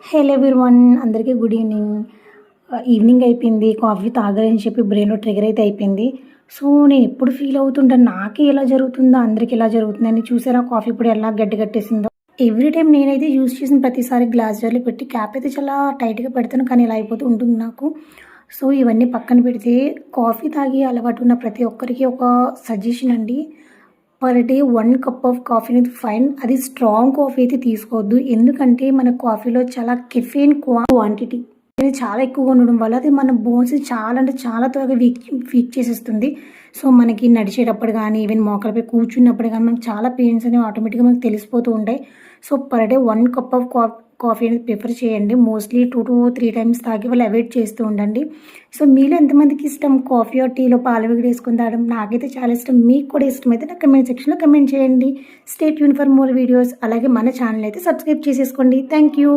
Hello everyone, అందరికీ good evening. Evening అయిపోయింది. Coffee తాగాలని చెప్పి బ్రెయిన్‌లో ట్రిగ్గర్ అయితే అయిపోయింది. సో, నేను ఎప్పుడు ఫీల్ అవుతుంటాను, నాకే ఎలా జరుగుతుందో అందరికి ఎలా జరుగుతుందని. చూసారా కాఫీ పొడి ఎలా గడ్డకట్టేసిందో. ఎవ్రీ టైమ్ నేనైతే యూజ్ చేసిన ప్రతిసారి గ్లాస్ జార్‌లో పెట్టి క్యాప్ అయితే చాలా టైట్‌గా పెడతాను. కానీ ఇలా అయిపోతూ ఉంటుంది నాకు. సో, ఇవన్నీ పక్కన పెడితే కాఫీ తాగే అలవాటు ఉన్న ప్రతి ఒక్కరికి ఒక సజెషన్ అండి. Per day 1 cup of coffee అనేది ఫైన్. అది స్ట్రాంగ్ కాఫీ అయితే తీసుకోవద్దు. ఎందుకంటే మన కాఫీలో చాలా కెఫెయిన్ క్వాంటిటీ అనేది చాలా ఎక్కువగా ఉండడం వల్ల అది మన బోన్స్‌ని చాలా అంటే చాలా త్వరగా వీక్ చేసేస్తుంది. సో, మనకి నడిచేటప్పుడు గానీ, ఈవెన్ మోకాళ్ళపై కూర్చున్నప్పుడు గానీ, మనకు చాలా పెయిన్స్ అనేవి ఆటోమేటిక్‌గా మనకు తెలిసిపోతూ ఉంటాయి. So, per day 1 cup of coffee అనేది ప్రిఫర్ చేయండి. మోస్ట్లీ 2-3 టైమ్స్ తాగే వాళ్ళు అవాయిడ్ చేస్తూ ఉండండి. సో, మీలో ఎంతమందికి ఇష్టం కాఫీ ఆర్ టీలో పాలమీగడ ఏసుకొని తాగడం? నాకైతే చాలా ఇష్టం. మీకు కూడా ఇష్టమైతే నాకు కమెంట్ సెక్షన్‌లో కమెంట్ చేయండి. Stay tune for more videos. అలాగే మన ఛానల్ అయితే సబ్స్క్రైబ్ చేసేసుకోండి. Thank you.